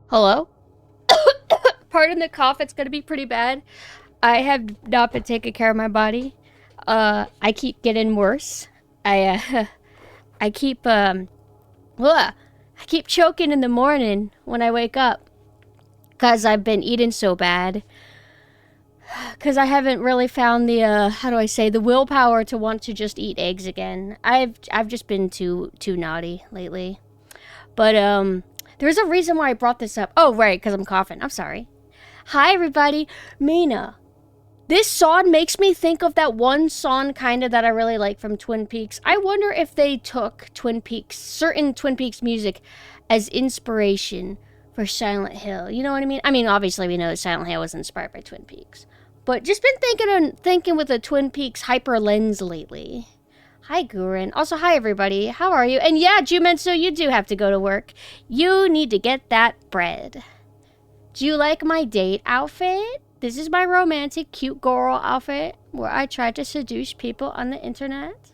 Hello? Pardon the cough, it's gonna be pretty bad. I have not been taking care of my body. I keep getting worse. I keep, ugh, I keep choking in the morning when I wake up. Cause I've been eating so bad. Cause I haven't really found the, how do I say, the willpower to want to just eat eggs again. I've just been too naughty lately. But, there's a reason why I brought this up. Oh, right, because I'm coughing. I'm sorry. Hi, everybody. Mina. This song makes me think of that one song kind of that I really like from Twin Peaks. I wonder if they took certain Twin Peaks music as inspiration for Silent Hill. You know what I mean? I mean, obviously we know Silent Hill was inspired by Twin Peaks. But just been thinking with a Twin Peaks hyper lens lately. Hi, Guren. Also, hi, everybody. How are you? And yeah, Jumenso, you do have to go to work. You need to get that bread. Do you like my date outfit? This is my romantic, cute girl outfit where I try to seduce people on the internet.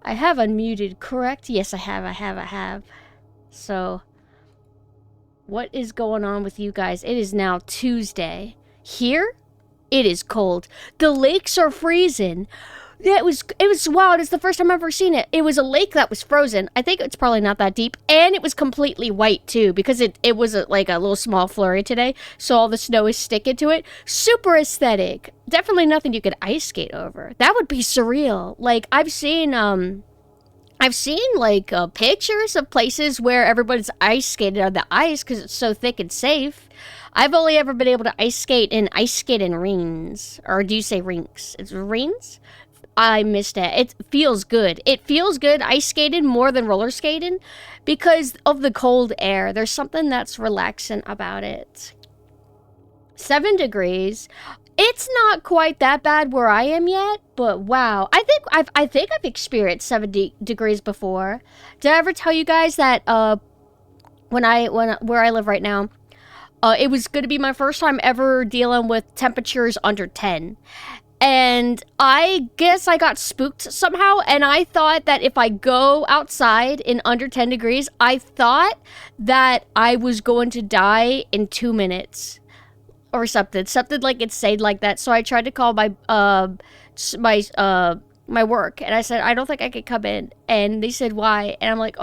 I have unmuted, correct? Yes, I have. So, what is going on with you guys? It is now Tuesday. Here, it is cold. The lakes are freezing. Yeah, it was wild. It's the first time I've ever seen it. It was a lake that was frozen. I think it's probably not that deep. And it was completely white, too, because it was like a little small flurry today. So all the snow is sticking to it. Super aesthetic. Definitely nothing you could ice skate over. That would be surreal. Like, I've seen like pictures of places where everybody's ice skated on the ice because it's so thick and safe. I've only ever been able to ice skate in rings. Or do you say rinks? It's rings? I missed it. It feels good. It feels good ice skating more than roller skating because of the cold air. There's something that's relaxing about it. 7 degrees. It's not quite that bad where I am yet, but wow. I think I've experienced 70 degrees before. Did I ever tell you guys that where I live right now, it was going to be my first time ever dealing with temperatures under 10. And I guess I got spooked somehow, and I thought that if I go outside in under 10 degrees, I thought that I was going to die in 2 minutes. Or something like it stayed like that. So I tried to call my work, and I said, I don't think I could come in. And they said, why? And I'm like,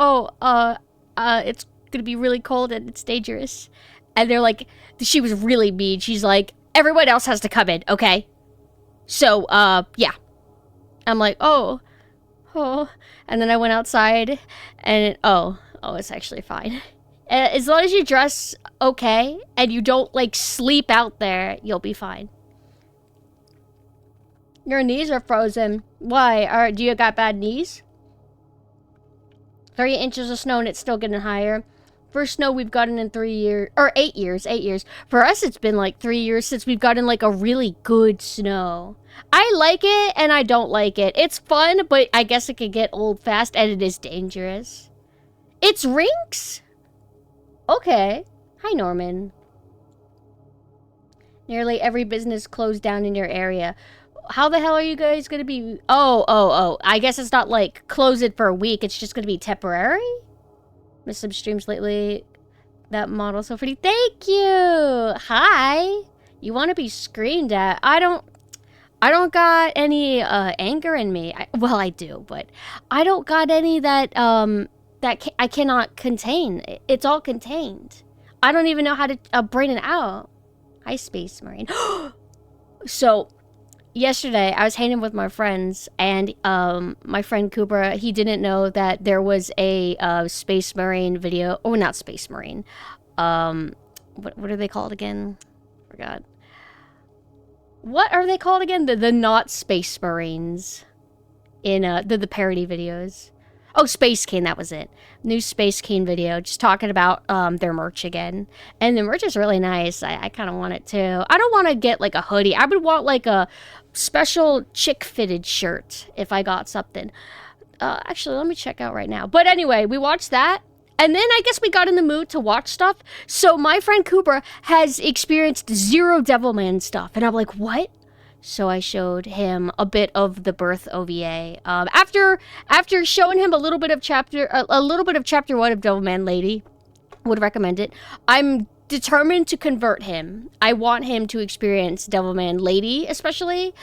it's gonna be really cold and it's dangerous. And they're like, she was really mean. She's like, everyone else has to come in, okay? So, yeah. I'm like, oh. And then I went outside, and it's actually fine. As long as you dress okay, and you don't, like, sleep out there, you'll be fine. Your knees are frozen. Why? Do you got bad knees? 3 inches of snow, and it's still getting higher. First snow we've gotten in 3 years, or 8 years, 8 years. For us, it's been like 3 years since we've gotten like a really good snow. I like it and I don't like it. It's fun, but I guess it can get old fast and it is dangerous. It's rinks? Okay. Hi, Norman. Nearly every business closed down in your area. How the hell are you guys gonna be? Oh. I guess it's not like close it for a week. It's just gonna be temporary? Missed some streams lately. That model so pretty. Thank you. Hi. You want to be screamed at? I don't got any anger in me. Well, I do, but I don't got any that I cannot contain. It's all contained. I don't even know how to bring it out. Hi, Space Marine. So, yesterday, I was hanging with my friends, and my friend Cooper, he didn't know that there was a Space Marine video. Oh, not Space Marine. What are they called again? Forgot. What are they called again? The not Space Marines in the parody videos. Oh, Space Cane, that was it. New Space Cane video, just talking about their merch again. And the merch is really nice. I kind of want it too. I don't want to get like a hoodie. I would want like a special chick-fitted shirt if I got something. Actually, let me check out right now. But anyway, we watched that. And then I guess we got in the mood to watch stuff. So my friend Cooper has experienced 0 Devilman stuff. And I'm like, what? So I showed him a bit of the Birth OVA. After showing him a little bit of chapter 1 of Devilman Lady, Would recommend it. I'm determined to convert him. I want him to experience Devilman Lady, especially.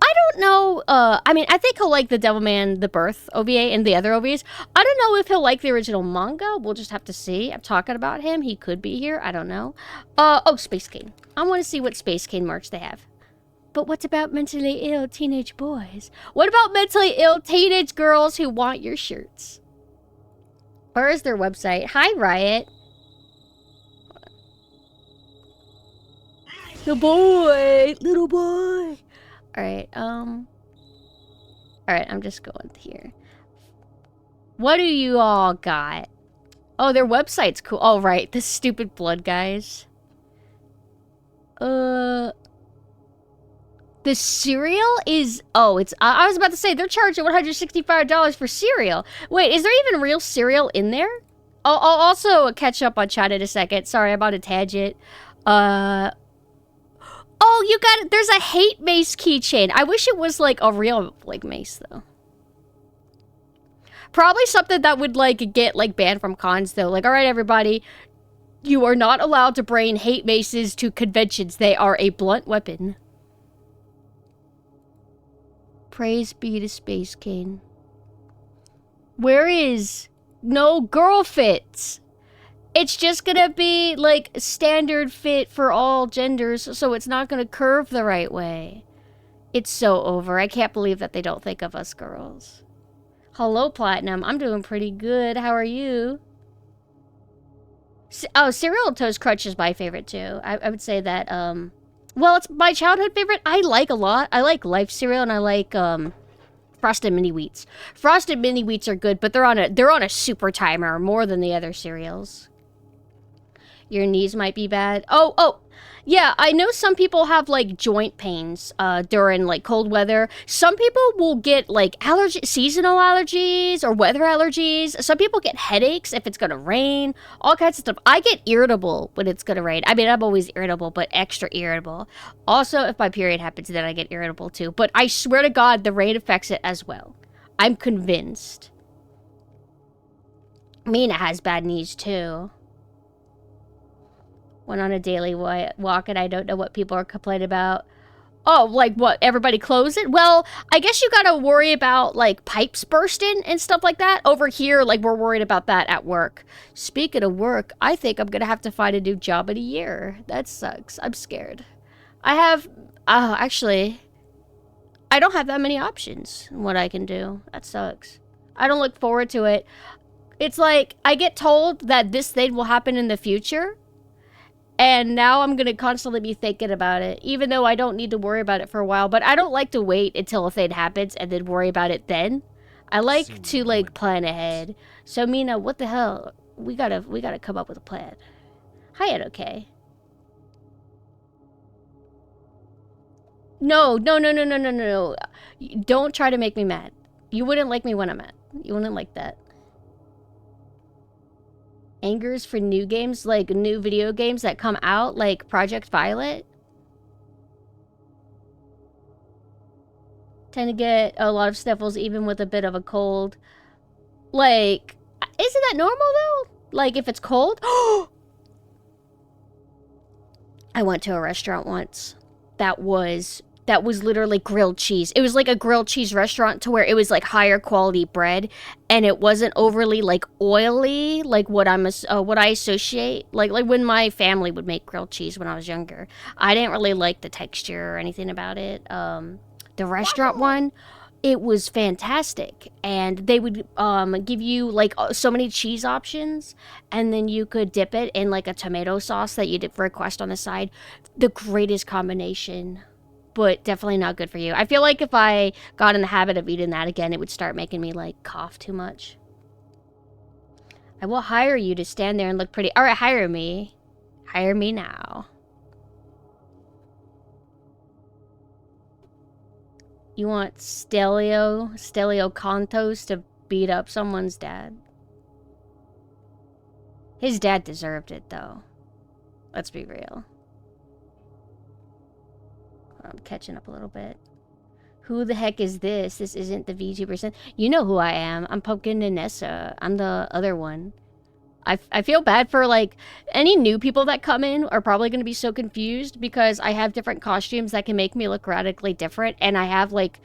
I don't know. I mean, I think he'll like the Devilman The Birth OVA and the other OVAs. I don't know if he'll like the original manga. We'll just have to see. I'm talking about him. He could be here. I don't know. Oh, Space Cane. I want to see what Space Cane merch they have. But what about mentally ill teenage boys? What about mentally ill teenage girls who want your shirts? Where is their website? Hi, Riot. Little boy. Little boy. Alright, Alright, I'm just going here. What do you all got? Oh, their website's cool. Oh, right. The stupid blood guys. The cereal is... Oh, it's... I was about to say, they're charging $165 for cereal. Wait, is there even real cereal in there? I'll also catch up on chat in a second. Sorry, I'm on a tangent. Oh, you got it. There's a hate mace keychain. I wish it was like a real like mace though. Probably something that would like get like banned from cons though. Like, all right, everybody, you are not allowed to bring hate maces to conventions. They are a blunt weapon. Praise be to Space Cane. Where is no girl fits? It's just gonna be, like, standard fit for all genders, so it's not gonna curve the right way. It's so over. I can't believe that they don't think of us girls. Hello, Platinum. I'm doing pretty good. How are you? Oh, Cereal Toast Crunch is my favorite, too. I would say that, well, it's my childhood favorite. I like a lot. I like Life Cereal, and I like, Frosted Mini Wheats. Frosted Mini Wheats are good, but they're on a super timer more than the other cereals. Your knees might be bad. Oh, yeah, I know some people have, like, joint pains during, like, cold weather. Some people will get, like, seasonal allergies or weather allergies. Some people get headaches if it's gonna rain, all kinds of stuff. I get irritable when it's gonna rain. I mean, I'm always irritable, but extra irritable. Also, if my period happens, then I get irritable, too. But I swear to God, the rain affects it as well. I'm convinced. Mina has bad knees, too. Went on a daily walk, and I don't know what people are complaining about. Oh, like what? Everybody close it? Well, I guess you gotta worry about, like, pipes bursting and stuff like that. Over here, like, we're worried about that at work. Speaking of work, I think I'm gonna have to find a new job in a year. That sucks. I'm scared. I have... actually... I don't have that many options in what I can do. That sucks. I don't look forward to it. It's like, I get told that this thing will happen in the future... And now I'm going to constantly be thinking about it, even though I don't need to worry about it for a while. But I don't like to wait until a thing happens and then worry about it then. I like to, like, plan ahead. So, Mina, what the hell? We gotta come up with a plan. Hi, Ed, okay. No. Don't try to make me mad. You wouldn't like me when I'm mad. You wouldn't like that. Angers for new games, like new video games that come out, like Project Violet. Tend to get a lot of sniffles even with a bit of a cold. Like, isn't that normal though? Like, if it's cold? I went to a restaurant once that was literally grilled cheese. It was like a grilled cheese restaurant to where it was like higher quality bread, and it wasn't overly like oily, like what I associate like when my family would make grilled cheese when I was younger. I didn't really like the texture or anything about it. The restaurant one, it was fantastic, and they would give you like so many cheese options, and then you could dip it in like a tomato sauce that you did request on the side. The greatest combination. But definitely not good for you. I feel like if I got in the habit of eating that again, it would start making me, like, cough too much. I will hire you to stand there and look pretty. Alright, hire me. Hire me now. You want Stelio Contos to beat up someone's dad? His dad deserved it, though. Let's be real. I'm catching up a little bit. Who the heck is this? This isn't the VTuber. You know who I am. I'm Pumpkin and Nessa. I'm the other one. I feel bad for, like, any new people that come in are probably going to be so confused because I have different costumes that can make me look radically different, and I have, like,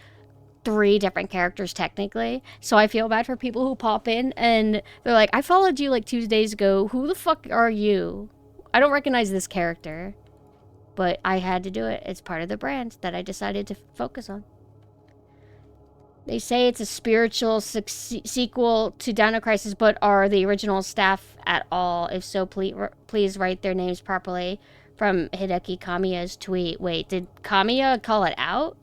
3 different characters technically. So I feel bad for people who pop in and they're like, I followed you like 2 days ago. Who the fuck are you? I don't recognize this character. But I had to do it. It's part of the brand that I decided to focus on. They say it's a spiritual sequel to Dino Crisis, but are the original staff at all? If so, please write their names properly. From Hideki Kamiya's tweet. Wait, did Kamiya call it out?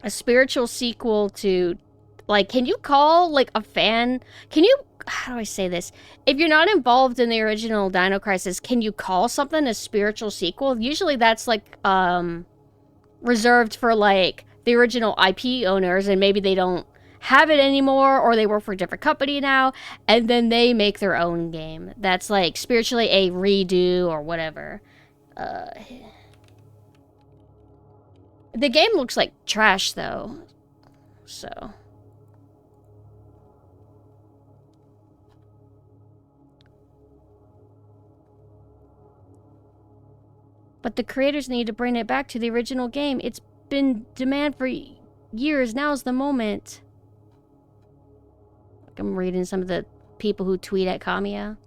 A spiritual sequel to, like, can you call, like, a fan, can you, how do I say this? If you're not involved in the original Dino Crisis, can you call something a spiritual sequel? Usually that's, like, reserved for, like, the original IP owners, and maybe they don't have it anymore, or they work for a different company now, and then they make their own game. That's, like, spiritually a redo or whatever. The game looks like trash, though. So. But the creators need to bring it back to the original game. It's been demand for years. Now's the moment. Like, I'm reading some of the people who tweet at Kamiya.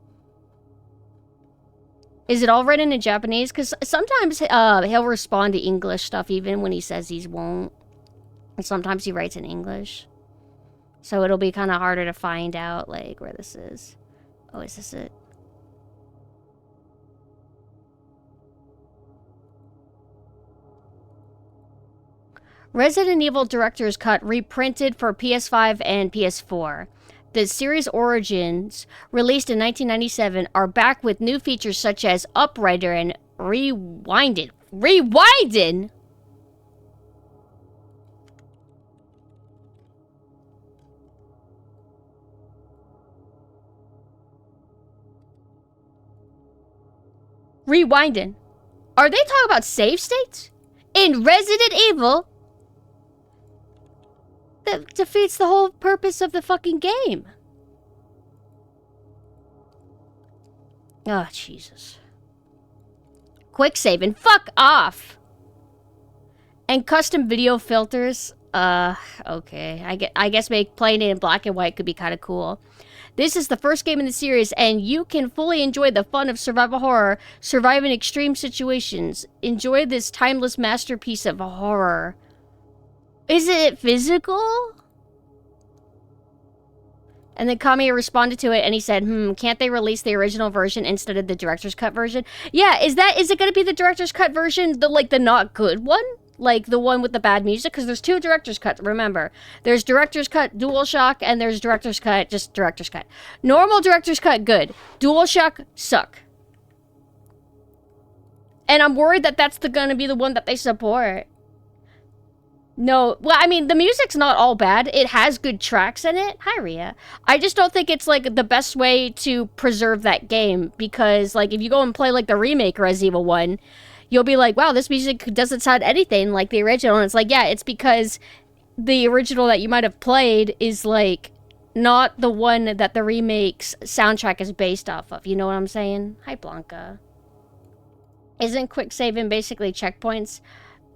Is it all written in Japanese? Because sometimes he'll respond to English stuff even when he says he won't. And sometimes he writes in English. So it'll be kind of harder to find out, like, where this is. Oh, is this it? Resident Evil Director's Cut reprinted for PS5 and PS4. The series origins, released in 1997, are back with new features such as Uprider and Rewinded. Rewinded? Rewinding. Are they talking about save states? In Resident Evil? That defeats the whole purpose of the fucking game. Oh, Jesus. Quick saving. Fuck off. And custom video filters. Okay. I guess playing it in black and white could be kind of cool. This is the first game in the series, and you can fully enjoy the fun of survival horror, survive in extreme situations. Enjoy this timeless masterpiece of horror. Is it physical? And then Kamiya responded to it, and he said, can't they release the original version instead of the director's cut version? Yeah, is it going to be the director's cut version, the not good one? Like, the one with the bad music? Because there's 2 director's cuts, remember. There's director's cut DualShock, and there's director's cut, just director's cut. Normal director's cut, good. DualShock, suck. And I'm worried that that's going to be the one that they support. No, well, I mean, the music's not all bad. It has good tracks in it. Hi, Rhea. I just don't think it's, like, the best way to preserve that game. Because, like, if you go and play, like, the remake Resident Evil 1, you'll be like, wow, this music doesn't sound anything like the original. And it's like, yeah, it's because the original that you might have played is, like, not the one that the remake's soundtrack is based off of. You know what I'm saying? Hi, Blanca. Isn't quick saving basically checkpoints?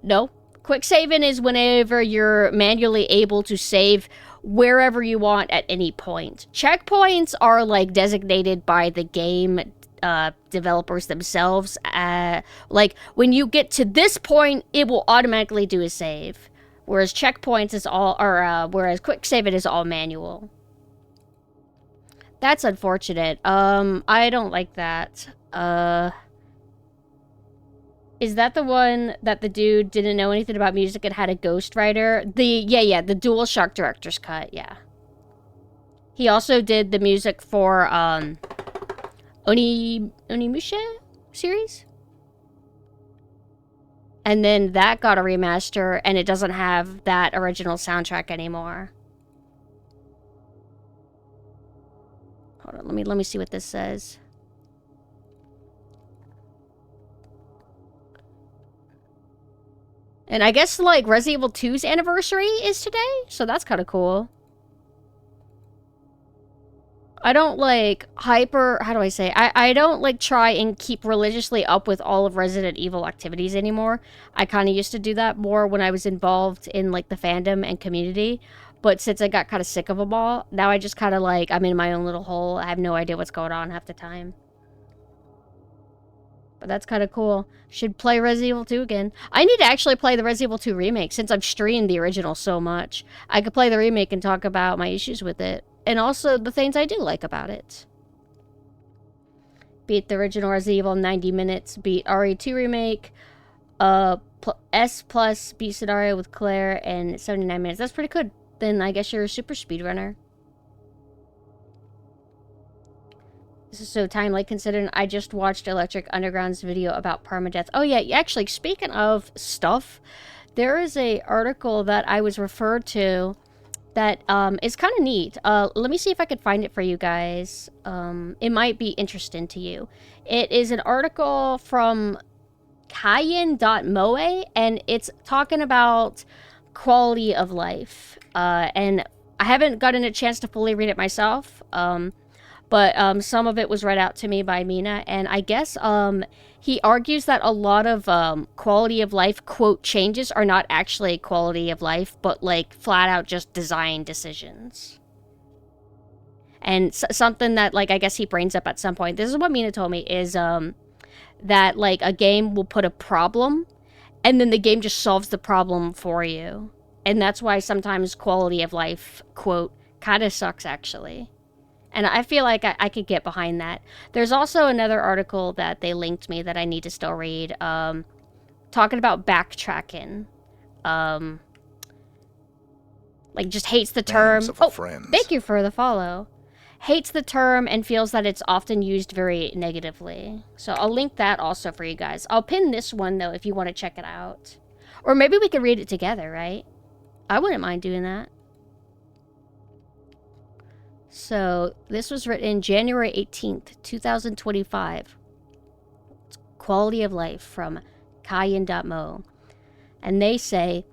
No. Quick saving is whenever you're manually able to save wherever you want at any point. Checkpoints are, like, designated by the game developers themselves. Like, when you get to this point, it will automatically do a save. Whereas checkpoints is all, whereas quick saving is all manual. That's unfortunate. I don't like that. Is that the one that the dude didn't know anything about music and had a ghostwriter? Yeah, the DualShock director's cut, yeah. He also did the music for, Onimusha series? And then that got a remaster, and it doesn't have that original soundtrack anymore. Hold on, let me see what this says. And I guess, like, Resident Evil 2's anniversary is today, so that's kind of cool. I don't like hyper, how do I say? I don't like try and keep religiously up with all of Resident Evil activities anymore. I kind of used to do that more when I was involved in like the fandom and community. But since I got kind of sick of them all, now I just kind of like, I'm in my own little hole. I have no idea what's going on half the time. But that's kind of cool. Should play Resident Evil 2 again. I need to actually play the Resident Evil 2 remake since I've streamed the original so much. I could play the remake and talk about my issues with it. And also the things I do like about it. Beat the original Resident Evil in 90 minutes. Beat RE2 remake. S plus beat scenario with Claire in 79 minutes. That's pretty good. Then I guess you're a super speedrunner. So timely considering I just watched Electric Underground's video about permadeath. Oh yeah, actually, speaking of stuff, there is a article that I was referred to that is kind of neat. Let me see if I could find it for you guys. It might be interesting to you. It is an article from Kayin.moe, and it's talking about quality of life. And I haven't gotten a chance to fully read it myself. But some of it was read out to me by Mina, and I guess he argues that a lot of quality of life, quote, changes are not actually quality of life, but like flat out just design decisions. And something that, like, I guess he brings up at some point, this is what Mina told me, is that, like, a game will put a problem, and then the game just solves the problem for you. And that's why sometimes quality of life, quote, kind of sucks, actually. And I feel like I could get behind that. There's also another article that they linked me that I need to still read, talking about backtracking. Like, just hates the term. Oh, thank you for the follow. Hates the term and feels that it's often used very negatively. So I'll link that also for you guys. I'll pin this one, though, if you want to check it out. Or maybe we could read it together, right? I wouldn't mind doing that. So, this was written January 18th, 2025. It's Quality of Life from Kayin.mo. And they say,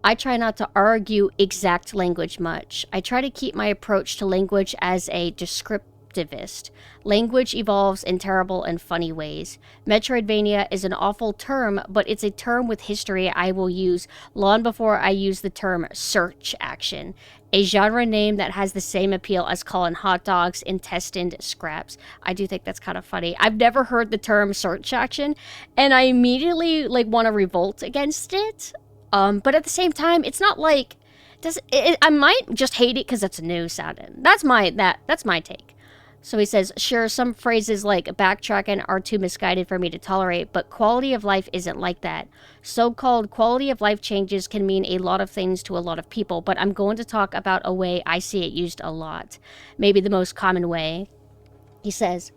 I try not to argue exact language much. I try to keep my approach to language as a descriptivist. Language evolves in terrible and funny ways. Metroidvania is an awful term, but it's a term with history I will use long before I use the term search action. A genre name that has the same appeal as calling hot dogs intestined scraps. I do think that's kind of funny. I've never heard the term search action, and I immediately like want to revolt against it. But at the same time, it's not like I might just hate it because it's new sounding. That's my take. So he says, sure, some phrases like backtracking are too misguided for me to tolerate, but quality of life isn't like that. So-called quality of life changes can mean a lot of things to a lot of people, but I'm going to talk about a way I see it used a lot. Maybe the most common way. He says,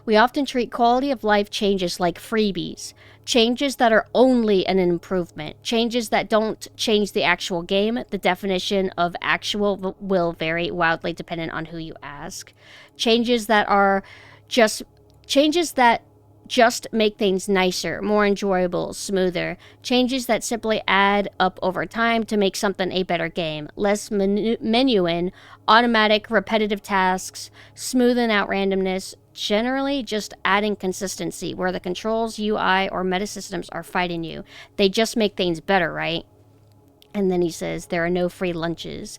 we often treat quality of life changes like freebies. Changes that are only an improvement. Changes that don't change the actual game. The definition of actual will vary wildly dependent on who you ask. Changes that just make things nicer, more enjoyable, smoother. Changes that simply add up over time to make something a better game. Less menuing, automatic, repetitive tasks, smoothing out randomness. Generally, just adding consistency where the controls, UI, or metasystems are fighting you. They just make things better, right? And then he says, there are no free lunches.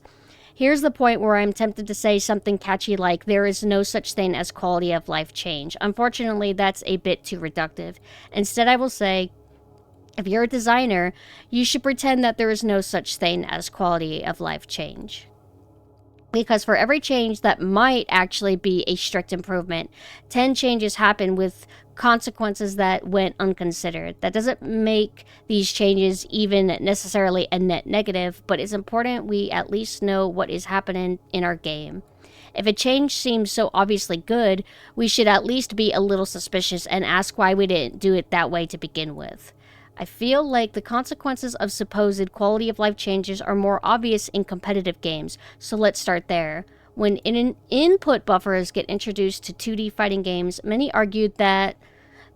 Here's the point where I'm tempted to say something catchy like, there is no such thing as quality of life change. Unfortunately, that's a bit too reductive. Instead, I will say, if you're a designer, you should pretend that there is no such thing as quality of life change. Because for every change that might actually be a strict improvement, 10 changes happen with consequences that went unconsidered. That doesn't make these changes even necessarily a net negative, but it's important we at least know what is happening in our game. If a change seems so obviously good, we should at least be a little suspicious and ask why we didn't do it that way to begin with. I feel like the consequences of supposed quality of life changes are more obvious in competitive games, so let's start there. When input buffers get introduced to 2D fighting games, many argued that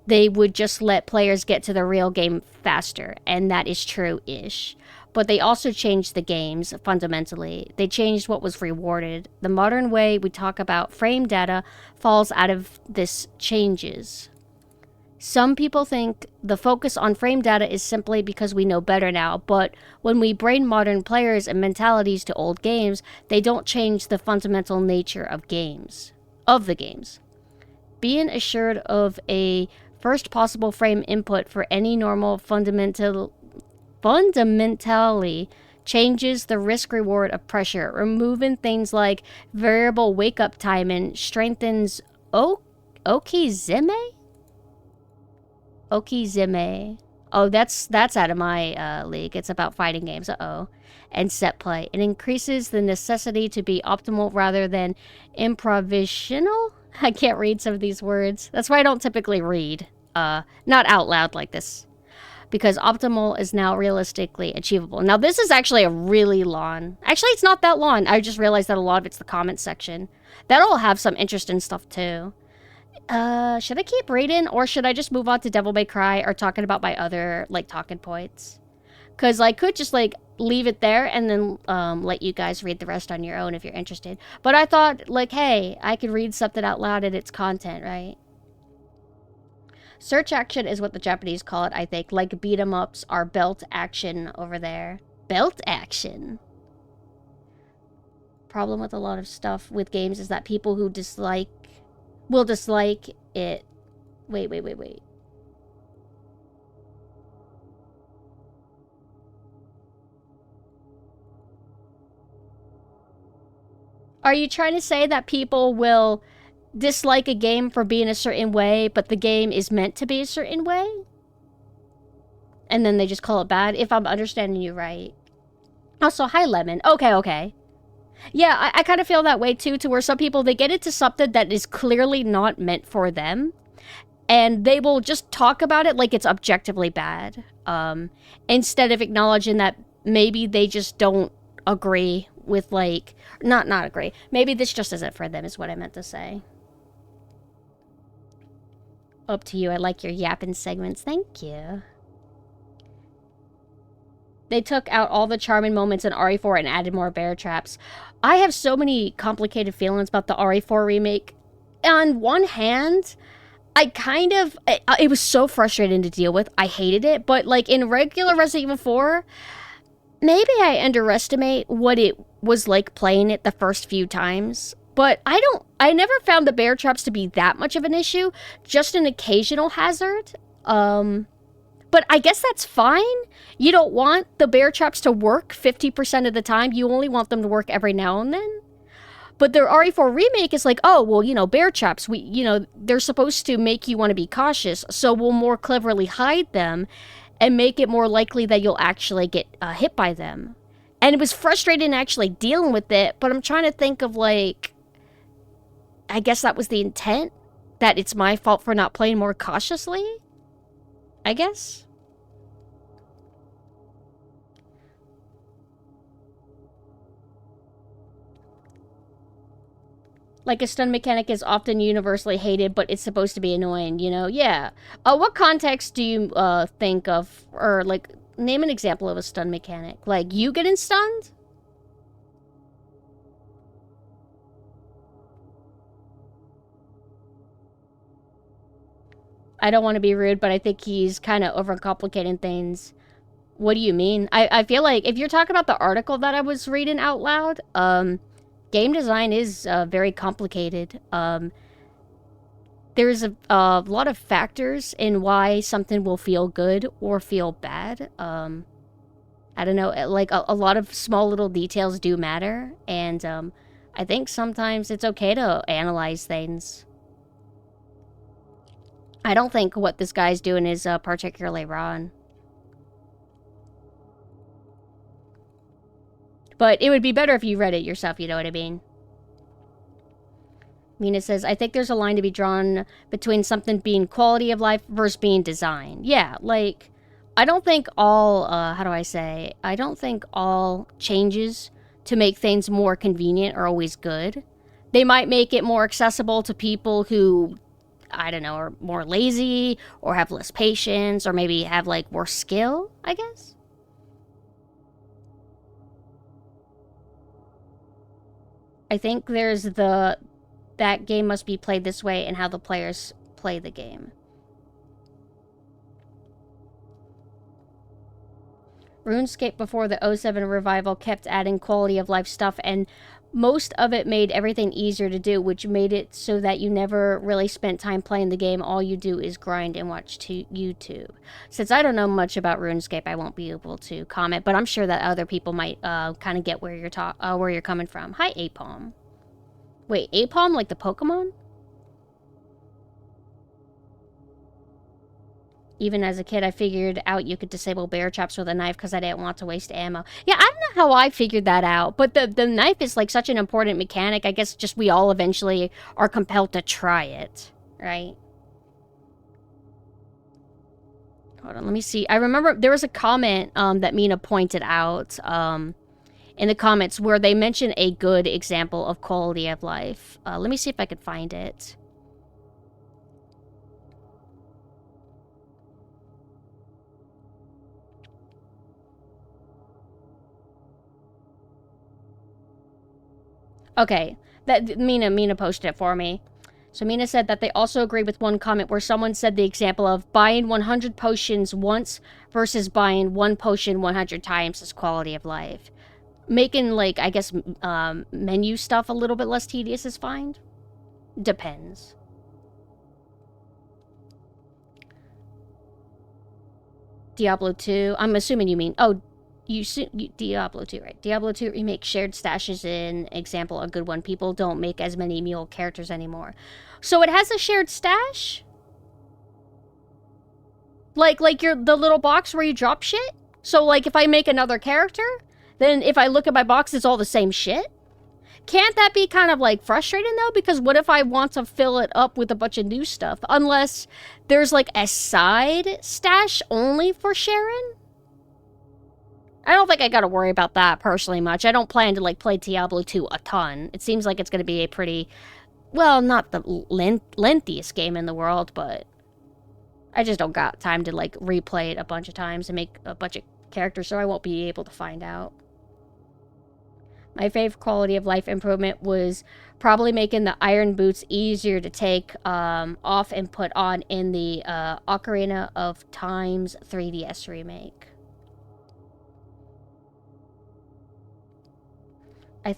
they would just let players get to the real game faster, and that is true-ish. but they also changed the games fundamentally. They changed what was rewarded. The modern way we talk about frame data falls out of this changes. Some people think the focus on frame data is simply because we know better now, but when we bring modern players and mentalities to old games, they don't change the fundamental nature of the games. Being assured of a first possible frame input for any normal fundamentally changes the risk reward of pressure, removing things like variable wake up time and strengthens Okizeme? Okizeme. Oh, that's out of my league. It's about fighting games. And set play. It increases the necessity to be optimal rather than improvisational. I can't read some of these words. That's why I don't typically read. Not out loud like this. Because optimal is now realistically achievable. Now, this is actually a really long... Actually, it's not that long. I just realized that a lot of it's the comment section. That'll have some interesting stuff, too. Should I keep reading, or should I just move on to Devil May Cry or talking about my other, like, talking points? Because I could just, like, leave it there and then let you guys read the rest on your own if you're interested. But I thought, like, hey, I could read something out loud and it's content, right? Search action is what the Japanese call it, I think. Like beat-em-ups are belt action over there. Belt action. Problem with a lot of stuff with games is that people who will dislike it. Wait. Are you trying to say that people will dislike a game for being a certain way, but the game is meant to be a certain way? And then they just call it bad, if I'm understanding you right. Also, hi, Lemon. Okay. Yeah, I kind of feel that way, too, to where some people, they get into something that is clearly not meant for them, and they will just talk about it like it's objectively bad, instead of acknowledging that maybe they just don't agree with, like, not agree. Maybe this just isn't for them, is what I meant to say. Up to you. I like your yapping segments. Thank you. They took out all the charming moments in RE4 and added more bear traps. I have so many complicated feelings about the RE4 remake. On one hand, it was so frustrating to deal with. I hated it. But, like, in regular Resident Evil 4, maybe I underestimate what it was like playing it the first few times. But I never found the bear traps to be that much of an issue. Just an occasional hazard. But I guess that's fine. You don't want the bear traps to work 50% of the time. You only want them to work every now and then. But the RE4 remake is like, oh, well, bear traps, they're supposed to make you want to be cautious, so we'll more cleverly hide them and make it more likely that you'll actually get hit by them. And it was frustrating actually dealing with it, but I'm trying to think of, like, I guess that was the intent? That it's my fault for not playing more cautiously? I guess? Like, a stun mechanic is often universally hated, but it's supposed to be annoying, Yeah. What context do you think of, or, like, name an example of a stun mechanic? Like, you getting stunned? I don't want to be rude, but I think he's kind of overcomplicating things. What do you mean? I feel like if you're talking about the article that I was reading out loud, game design is very complicated. There's a lot of factors in why something will feel good or feel bad. I don't know, like a lot of small little details do matter, and I think sometimes it's okay to analyze things. I don't think what this guy's doing is particularly wrong. But it would be better if you read it yourself, you know what I mean? Mina says, I think there's a line to be drawn between something being quality of life versus being design. Yeah, like, I don't think all, I don't think all changes to make things more convenient are always good. They might make it more accessible to people who, I don't know, are more lazy, or have less patience, or maybe have, like, more skill, I guess? I think there's that game must be played this way and how the players play the game. RuneScape before the 07 revival kept adding quality of life stuff, and most of it made everything easier to do, which made it so that you never really spent time playing the game. All you do is grind and watch YouTube. Since I don't know much about RuneScape, I won't be able to comment, but I'm sure that other people might kind of get where you're coming from. Hi, Apalm. Wait, Apalm like the Pokemon? Even as a kid, I figured out you could disable bear traps with a knife because I didn't want to waste ammo. Yeah, I don't know how I figured that out, but the knife is like such an important mechanic. I guess just we all eventually are compelled to try it, right? Hold on, let me see. I remember there was a comment that Mina pointed out in the comments where they mentioned a good example of quality of life. Let me see if I could find it. Okay, that Mina posted it for me. So Mina said that they also agree with one comment where someone said the example of buying 100 potions once versus buying one potion 100 times is quality of life. Making, like, I guess, menu stuff a little bit less tedious is fine. Depends. Diablo 2. I'm assuming you mean... Oh, Diablo 2, right? Diablo 2 remake shared stashes in example, a good one. People don't make as many mule characters anymore. So it has a shared stash? Like the little box where you drop shit? So, like, if I make another character, then if I look at my box, it's all the same shit? Can't that be kind of, like, frustrating, though? Because what if I want to fill it up with a bunch of new stuff? Unless there's, like, a side stash only for sharing? I don't think I gotta worry about that personally much. I don't plan to, like, play Diablo 2 a ton. It seems like it's gonna be a pretty... Well, not the lengthiest game in the world, but... I just don't got time to, like, replay it a bunch of times and make a bunch of characters, so I won't be able to find out. My favorite quality of life improvement was probably making the iron boots easier to take off and put on in the Ocarina of Time's 3DS remake. I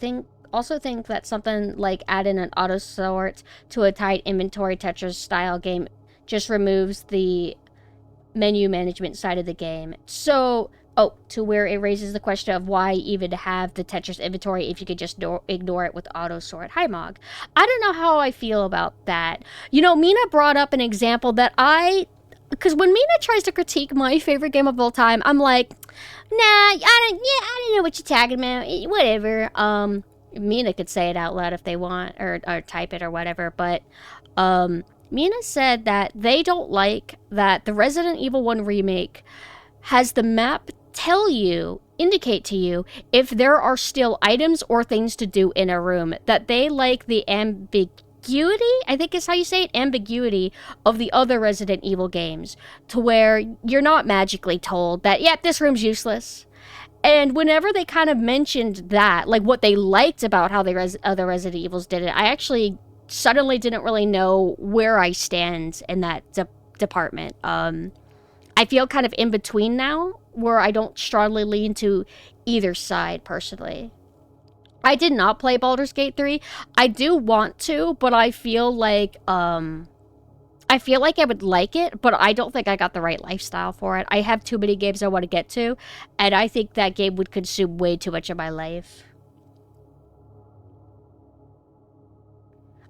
also think that something like adding an auto sort to a tight inventory Tetris style game just removes the menu management side of the game. So, to where it raises the question of why even have the Tetris inventory if you could just ignore it with auto sort. Hi, Mog. I don't know how I feel about that. You know, Mina brought up an example that because when Mina tries to critique my favorite game of all time, I'm like, nah, I don't know what you're talking about. Whatever. Mina could say it out loud if they want, or type it or whatever, but, Mina said that they don't like that the Resident Evil 1 remake has the map indicate to you if there are still items or things to do in a room, that they like the ambiguity, I think is how you say it, ambiguity of the other Resident Evil games, to where you're not magically told that, yep, this room's useless. And whenever they kind of mentioned that, like what they liked about how the other Resident Evils did it, I actually suddenly didn't really know where I stand in that department. I feel kind of in between now, where I don't strongly lean to either side, personally. I did not play Baldur's Gate 3. I do want to, but I feel like I would like it, but I don't think I got the right lifestyle for it. I have too many games I want to get to, and I think that game would consume way too much of my life.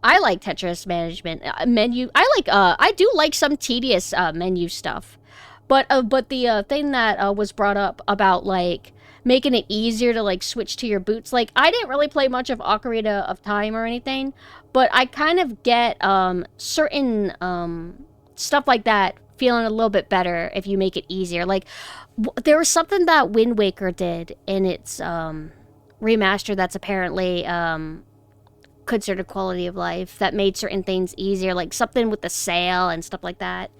I like Tetris management menu. I do like some tedious menu stuff, but the thing that was brought up about like making it easier to like switch to your boots. Like I didn't really play much of Ocarina of Time or anything, but I kind of get certain stuff like that feeling a little bit better if you make it easier. Like there was something that Wind Waker did in its remaster that's apparently considered quality of life that made certain things easier, like something with the sail and stuff like that.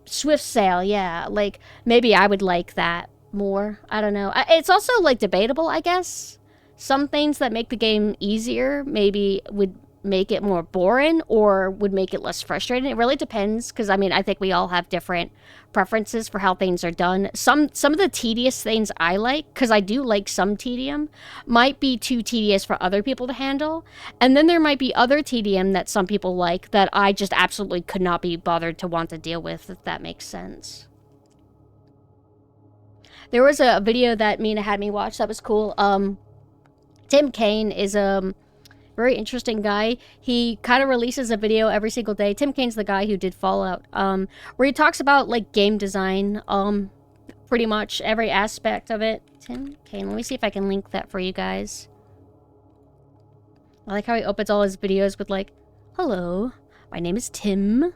Swift sail, yeah. Like maybe I would like that more. I don't know. It's also like debatable, I guess, some things that make the game easier maybe would make it more boring or would make it less frustrating. It really depends, because I mean, I think we all have different preferences for how things are done. Some of the tedious things I like, because I do like some tedium, might be too tedious for other people to handle. And then there might be other tedium that some people like that I just absolutely could not be bothered to want to deal with, if that makes sense. There was a video that Mina had me watch that was cool. Tim Kaine is a very interesting guy. He kind of releases a video every single day. Tim Kaine's the guy who did Fallout, where he talks about like game design, pretty much every aspect of it. Tim Kaine, let me see if I can link that for you guys. I like how he opens all his videos with like, "Hello, my name is Tim."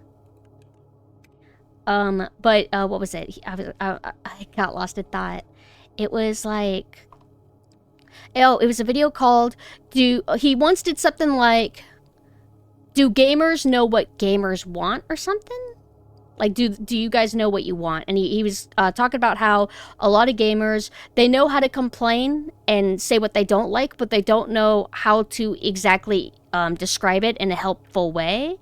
But what was it? I got lost in thought. It was like, oh, it was a video called, he once did something like, do gamers know what gamers want, or something? Like, do you guys know what you want? And he was talking about how a lot of gamers, they know how to complain and say what they don't like, but they don't know how to exactly describe it in a helpful way.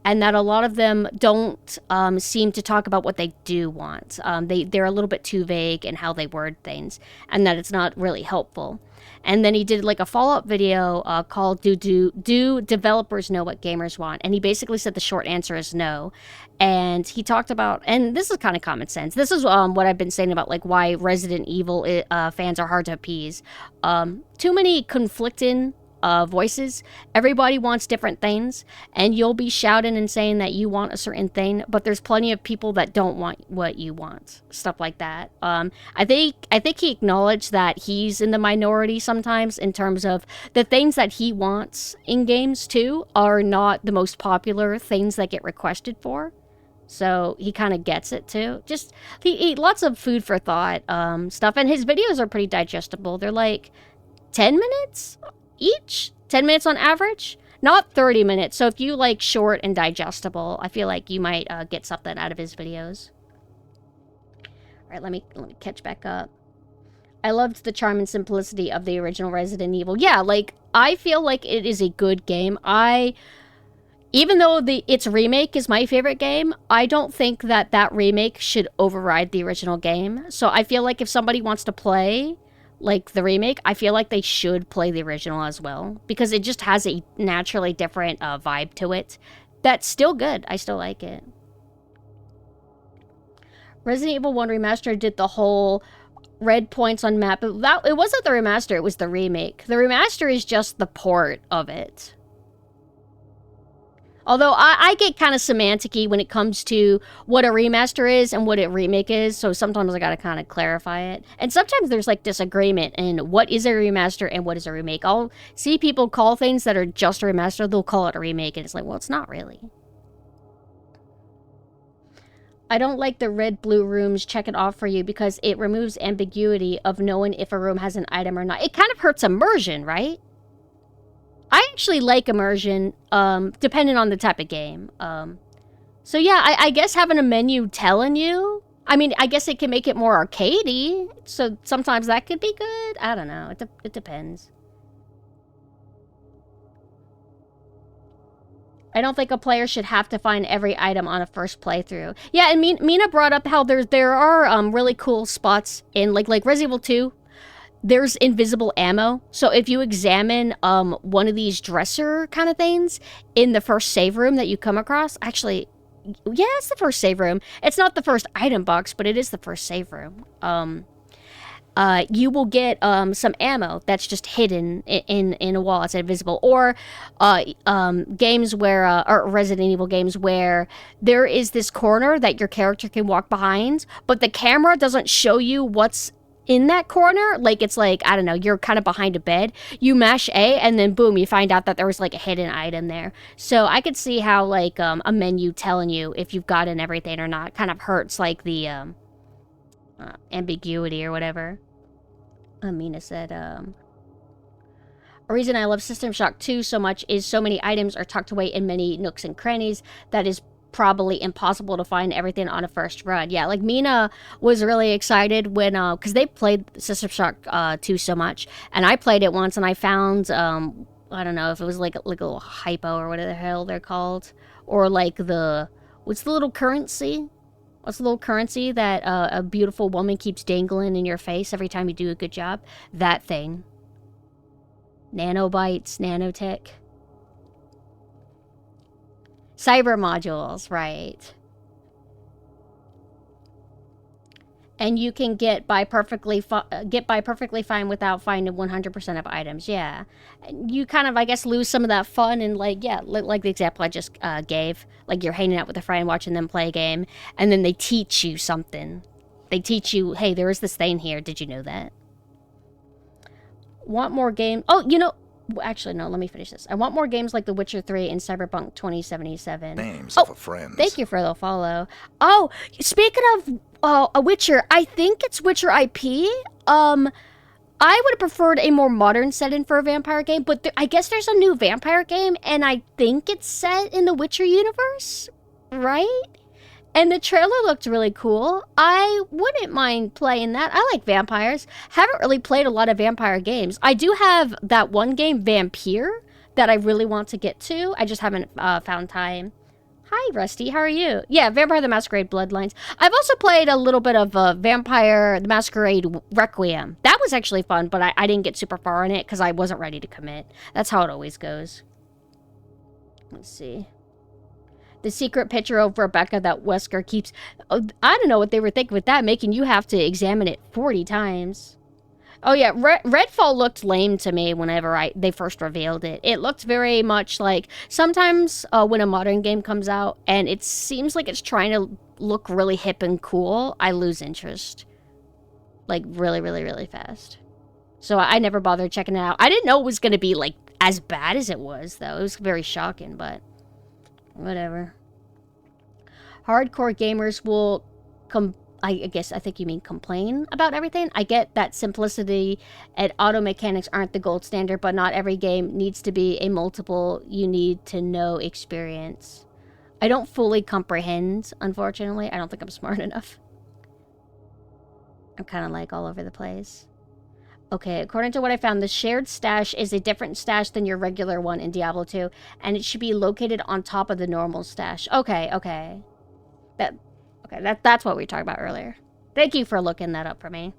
And that a lot of them don't seem to talk about what they do want. They're a little bit too vague in how they word things, and that it's not really helpful. And then he did like a follow-up video called do developers know what gamers want? And he basically said the short answer is no. And he talked about, and this is kind of common sense. This is what I've been saying about like why Resident Evil fans are hard to appease. Too many conflicting voices. Everybody wants different things, and you'll be shouting and saying that you want a certain thing, but there's plenty of people that don't want what you want. Stuff like that. I think he acknowledged that he's in the minority sometimes in terms of the things that he wants in games too are not the most popular things that get requested for. So he kind of gets it too. Just he lots of food for thought stuff, and his videos are pretty digestible. They're like 10 minutes each, 10 minutes on average, not 30 minutes. So if you like short and digestible, I feel like you might get something out of his videos. All right, let me catch back up. I loved the charm and simplicity of the original Resident Evil. Yeah, like I feel like it is a good game. Even though its remake is my favorite game, I don't think that remake should override the original game. So I feel like if somebody wants to play like the remake, I feel like they should play the original as well, because it just has a naturally different vibe to it that's still good. I still like it. Resident Evil 1 Remastered did the whole red points on map. It wasn't the remaster, it was the remake. The remaster is just the port of it. Although I get kind of semantic-y when it comes to what a remaster is and what a remake is, so sometimes I gotta kind of clarify it. And sometimes there's like disagreement in what is a remaster and what is a remake. I'll see people call things that are just a remaster, they'll call it a remake, and it's like, well, it's not really. I don't like the red-blue rooms, check it off for you, because it removes ambiguity of knowing if a room has an item or not. It kind of hurts immersion, right? I actually like immersion, depending on the type of game. So yeah, I guess having a menu telling you, I mean, I guess it can make it more arcadey, so sometimes that could be good. I don't know, it depends. I don't think a player should have to find every item on a first playthrough. Yeah, and Mina brought up how there are really cool spots in, like Resident Evil 2. There's invisible ammo, so if you examine one of these dresser kind of things in the first save room that you come across, actually, yeah, it's the first save room. It's not the first item box, but it is the first save room. You will get some ammo that's just hidden in a wall. It's invisible. Or games where, or Resident Evil games where there is this corner that your character can walk behind, but the camera doesn't show you what's in that corner. Like, it's like, I don't know, you're kind of behind a bed. You mash A, and then boom, you find out that there was like a hidden item there. So I could see how like a menu telling you if you've gotten everything or not kind of hurts like the ambiguity or whatever. Amina said, a reason I love System Shock 2 so much is so many items are tucked away in many nooks and crannies. That is probably impossible to find everything on a first run. Yeah, like Mina was really excited when because they played System Shock 2 so much, and I played it once and I found I don't know if it was like a little hypo or whatever the hell they're called, or like what's the little currency? What's the little currency that a beautiful woman keeps dangling in your face every time you do a good job? That thing. Nanobytes, nanotech. Cyber modules, right. And you can get by perfectly fine without finding 100% of items. Yeah, you kind of, I guess, lose some of that fun and like, yeah, like the example I just gave. Like you're hanging out with a friend, watching them play a game, and then they teach you something. They teach you, hey, there is this thing here. Did you know that? Want more game? Oh, you know. Actually, no, let me finish this. I want more games like The Witcher 3 and Cyberpunk 2077. Names of a friend. Thank you for the follow. Oh, speaking of a Witcher, I think it's Witcher IP. I would have preferred a more modern setting for a vampire game, but I guess there's a new vampire game, and I think it's set in the Witcher universe, right? And the trailer looked really cool. I wouldn't mind playing that. I like vampires. Haven't really played a lot of vampire games. I do have that one game, Vampire, that I really want to get to. I just haven't found time. Hi, Rusty. How are you? Yeah, Vampire the Masquerade Bloodlines. I've also played a little bit of Vampire the Masquerade Requiem. That was actually fun, but I didn't get super far in it because I wasn't ready to commit. That's how it always goes. Let's see. The secret picture of Rebecca that Wesker keeps... I don't know what they were thinking with that, making you have to examine it 40 times. Oh yeah, Redfall looked lame to me whenever they first revealed it. It looked very much like... Sometimes when a modern game comes out and it seems like it's trying to look really hip and cool, I lose interest. Like really, really, really fast. So I never bothered checking it out. I didn't know it was going to be like as bad as it was, though. It was very shocking, but... Whatever. Hardcore gamers will I think you mean complain about everything. I get that simplicity and auto mechanics aren't the gold standard, but not every game needs to be a multiple you need to know experience. I don't fully comprehend, unfortunately. I don't think I'm smart enough. I'm kind of like all over the place. Okay, according to what I found, the shared stash is a different stash than your regular one in Diablo 2, and it should be located on top of the normal stash. Okay. That's what we talked about earlier. Thank you for looking that up for me.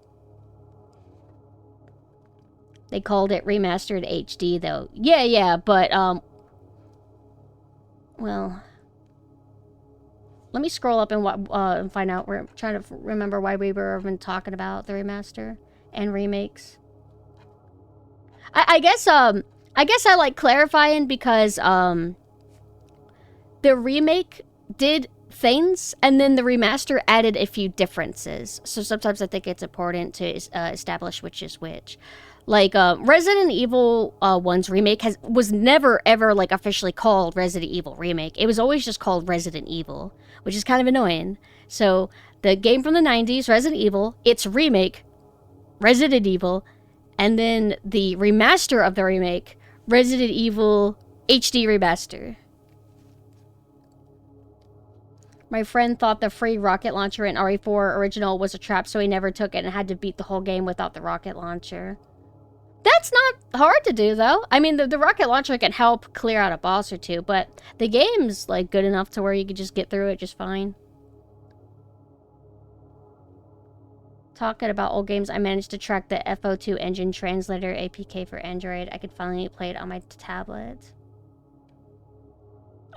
They called it Remastered HD, though. Yeah, but, well... Let me scroll up and find out. We're trying to remember why we were even talking about the remaster and remakes. I guess I like clarifying because the remake did things and then the remaster added a few differences. So sometimes I think it's important to establish which is which. Like Resident Evil 1's remake was never ever like officially called Resident Evil Remake. It was always just called Resident Evil, which is kind of annoying. So the game from the 90s, Resident Evil, its remake, Resident Evil, and then the remaster of the remake, Resident Evil HD Remaster. My friend thought the free rocket launcher in RE4 original was a trap, so he never took it and had to beat the whole game without the rocket launcher. That's not hard to do, though. I mean, the rocket launcher can help clear out a boss or two, but the game's, like, good enough to where you could just get through it just fine. Talking about old games, I managed to track the FO2 engine translator APK for Android. I could finally play it on my tablet.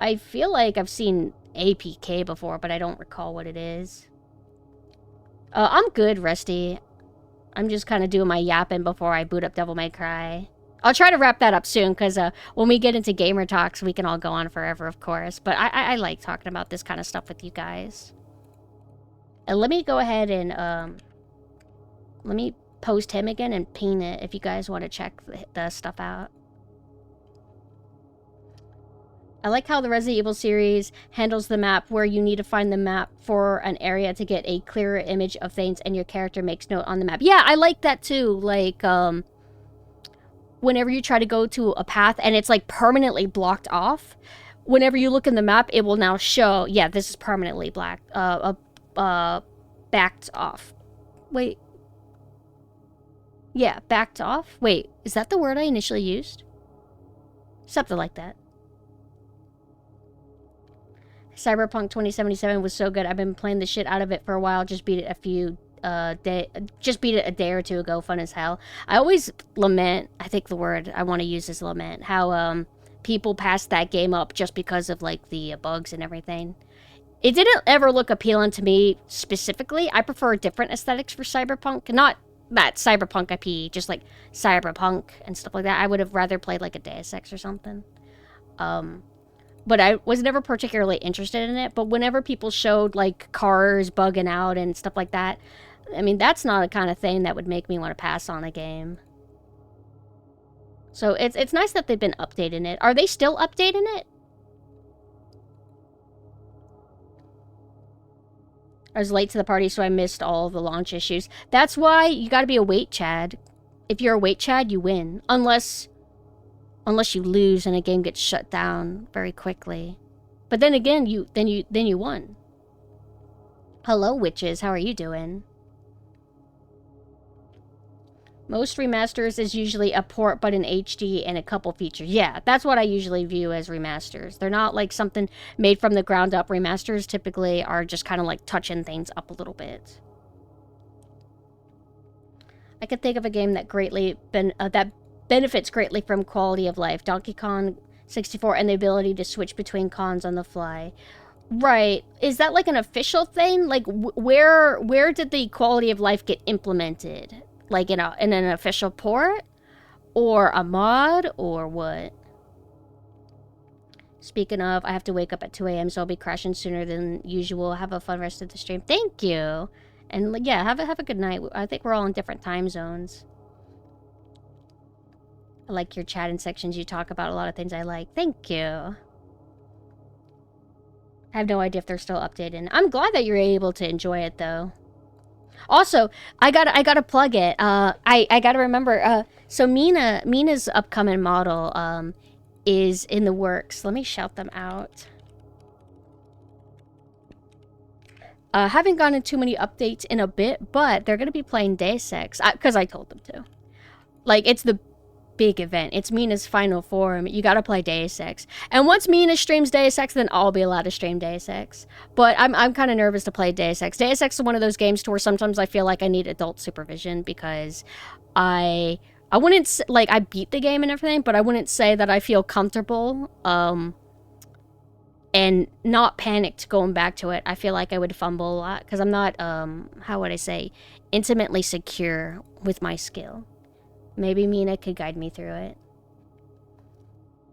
I feel like I've seen APK before, but I don't recall what it is. I'm good, Rusty. I'm just kind of doing my yapping before I boot up Devil May Cry. I'll try to wrap that up soon, because when we get into gamer talks, we can all go on forever, of course. But I like talking about this kind of stuff with you guys. And let me go ahead and, let me post him again and ping it if you guys want to check the stuff out. I like how the Resident Evil series handles the map where you need to find the map for an area to get a clearer image of things and your character makes note on the map. Yeah, I like that too. Like, whenever you try to go to a path and it's like permanently blocked off, whenever you look in the map, it will now show, yeah, this is permanently black, backed off. Wait. Yeah, backed off. Wait, is that the word I initially used? Something like that. Cyberpunk 2077 was so good. I've been playing the shit out of it for a while. Just beat it a day or two ago. Fun as hell. I always lament, I think the word I want to use is lament, how people passed that game up just because of like the bugs and everything. It didn't ever look appealing to me specifically. I prefer different aesthetics for Cyberpunk. Not that Cyberpunk IP, just like Cyberpunk and stuff like that. I would have rather played like a Deus Ex or something. But I was never particularly interested in it. But whenever people showed like cars bugging out and stuff like that, I mean, that's not a kind of thing that would make me want to pass on a game. So it's nice that they've been updating it. Are they still updating it? I was late to the party, so I missed all of the launch issues. That's why you gotta be a wait Chad. If you're a wait Chad, you win. Unless you lose and a game gets shut down very quickly. But then again, you won. Hello, witches. How are you doing? Most remasters is usually a port, but in HD and a couple features. Yeah, that's what I usually view as remasters. They're not like something made from the ground up. Remasters typically are just kind of like touching things up a little bit. I could think of a game that that benefits greatly from quality of life. Donkey Kong 64 and the ability to switch between cons on the fly. Right. Is that like an official thing? Like where did the quality of life get implemented? Like in an official port? Or a mod? Or what? Speaking of, I have to wake up at 2 a.m. so I'll be crashing sooner than usual. Have a fun rest of the stream. Thank you. And yeah, have a good night. I think we're all in different time zones. I like your chatting sections. You talk about a lot of things I like. Thank you. I have no idea if they're still updating. I'm glad that you're able to enjoy it though. Also, I gotta plug it. I gotta remember. So Mina's upcoming model is in the works. Let me shout them out. Haven't gotten too many updates in a bit, but they're gonna be playing Deus Ex because I told them to. Like it's the big event. It's Mina's final form. You gotta play Deus Ex. And once Mina streams Deus Ex, then I'll be allowed to stream Deus Ex. But I'm kind of nervous to play Deus Ex. Deus Ex is one of those games to where sometimes I feel like I need adult supervision because I wouldn't, like, I beat the game and everything, but I wouldn't say that I feel comfortable, and not panicked going back to it. I feel like I would fumble a lot because I'm not, how would I say, intimately secure with my skill. Maybe Mina could guide me through it.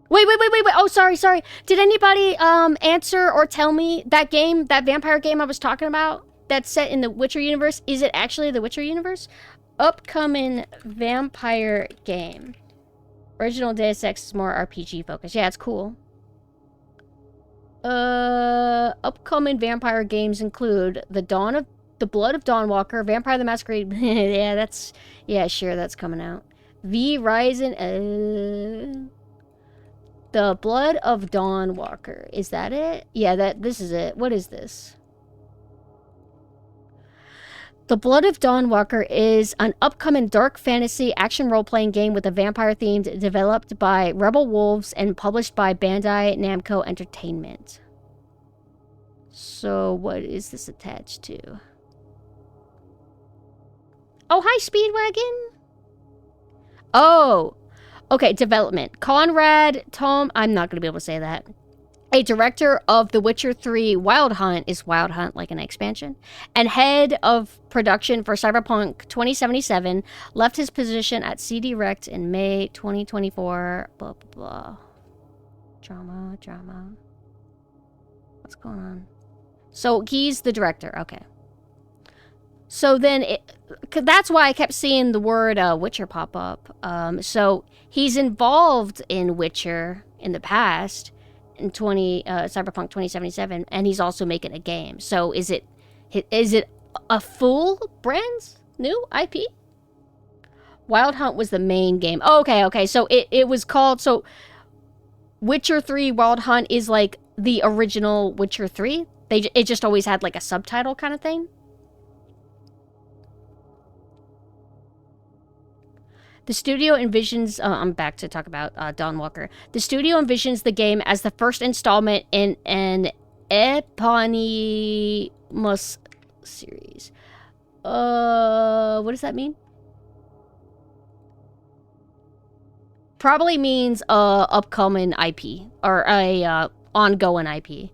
Wait. Oh, sorry. Did anybody answer or tell me that game, that vampire game I was talking about that's set in the Witcher universe? Is it actually the Witcher universe? Upcoming vampire game. Original Deus Ex is more RPG focused. Yeah, it's cool. Upcoming vampire games include The Blood of Dawnwalker, Vampire the Masquerade. Yeah, sure, that's coming out. V Rising, The Blood of Dawnwalker. Is that it? Yeah, this is it. What is this? The Blood of Dawnwalker is an upcoming dark fantasy action role-playing game with a vampire theme developed by Rebel Wolves and published by Bandai Namco Entertainment. So, what is this attached to? Oh, hi, Speedwagon! Oh, okay, development. Conrad Tom, I'm not going to be able to say that. A director of The Witcher 3 Wild Hunt, is Wild Hunt like an expansion? And head of production for Cyberpunk 2077, left his position at CD Rekt in May 2024. Blah, blah, blah. Drama. What's going on? So he's the director, okay. So then, that's why I kept seeing the word Witcher pop up. So he's involved in Witcher in the past, in Cyberpunk 2077, and he's also making a game. So is it a full brand new IP? Wild Hunt was the main game. Oh, okay. So it was called, so Witcher 3 Wild Hunt is like the original Witcher 3. It just always had like a subtitle kind of thing. The studio envisions... I'm back to talk about Dawn Walker. The studio envisions the game as the first installment in an eponymous series. What does that mean? Probably means upcoming IP. Or a ongoing IP.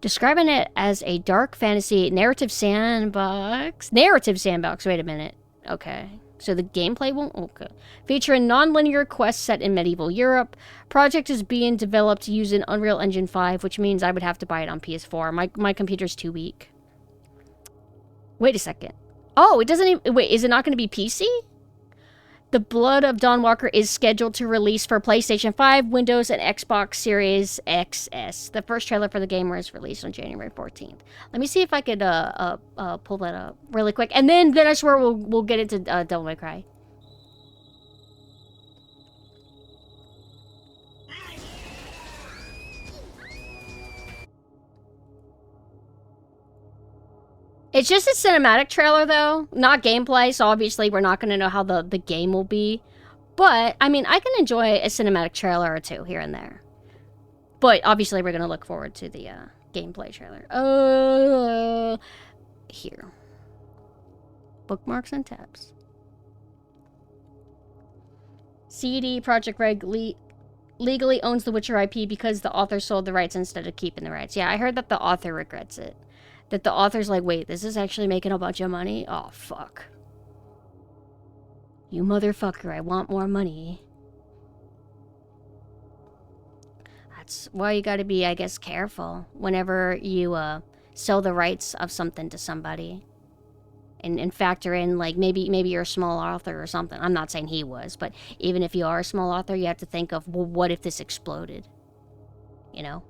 Describing it as a dark fantasy narrative sandbox. Narrative sandbox, wait a minute. Okay. So the gameplay won't... Okay. Featuring non-linear quests set in medieval Europe. Project is being developed using Unreal Engine 5, which means I would have to buy it on PS4. My computer's too weak. Wait a second. Oh, it doesn't even... Wait, is it not going to be PC? The Blood of Dawn Walker is scheduled to release for PlayStation 5, Windows, and Xbox Series XS. The first trailer for the game was released on January 14th. Let me see if I could pull that up really quick. And then I swear we'll get into Devil May Cry. It's just a cinematic trailer, though, not gameplay, so obviously we're not going to know how the game will be. But, I mean, I can enjoy a cinematic trailer or two here and there. But, obviously, we're going to look forward to the gameplay trailer. Here. Bookmarks and tabs. CD Projekt Red legally owns the Witcher IP because the author sold the rights instead of keeping the rights. Yeah, I heard that the author regrets it. That the author's like, wait, this is actually making a bunch of money? Oh, fuck. You motherfucker, I want more money. That's why you gotta be, I guess, careful whenever you sell the rights of something to somebody. And factor in, like, maybe you're a small author or something. I'm not saying he was, but even if you are a small author, you have to think of, well, what if this exploded? You know?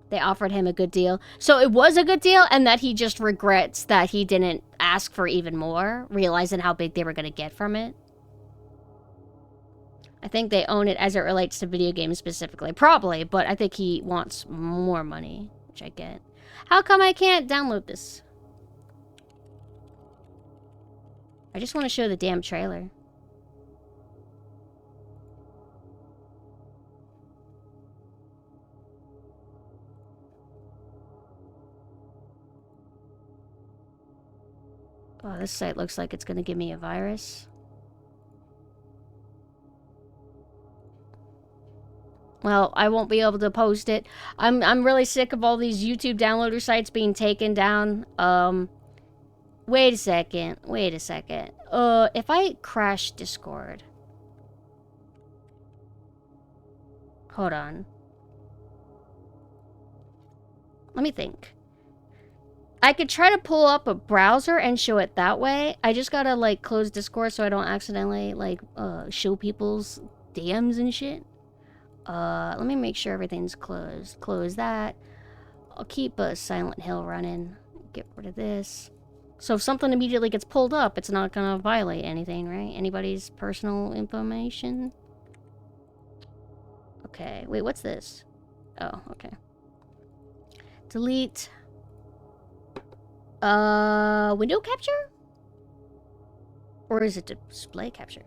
They offered him a good deal. So it was a good deal, and that he just regrets that he didn't ask for even more, realizing how big they were going to get from it. I think they own it as it relates to video games specifically. Probably, but I think he wants more money, which I get. How come I can't download this? I just want to show the damn trailer. Oh, this site looks like it's going to give me a virus. Well, I won't be able to post it. I'm really sick of all these YouTube downloader sites being taken down. Wait a second. If I crash Discord. Hold on. Let me think. I could try to pull up a browser and show it that way. I just gotta, like, close Discord so I don't accidentally, like, show people's DMs and shit. Let me make sure everything's closed. Close that. I'll keep Silent Hill running. Get rid of this. So if something immediately gets pulled up, it's not gonna violate anything, right? Anybody's personal information? Okay, wait, what's this? Oh, okay. Delete. Window capture? Or is it display capture?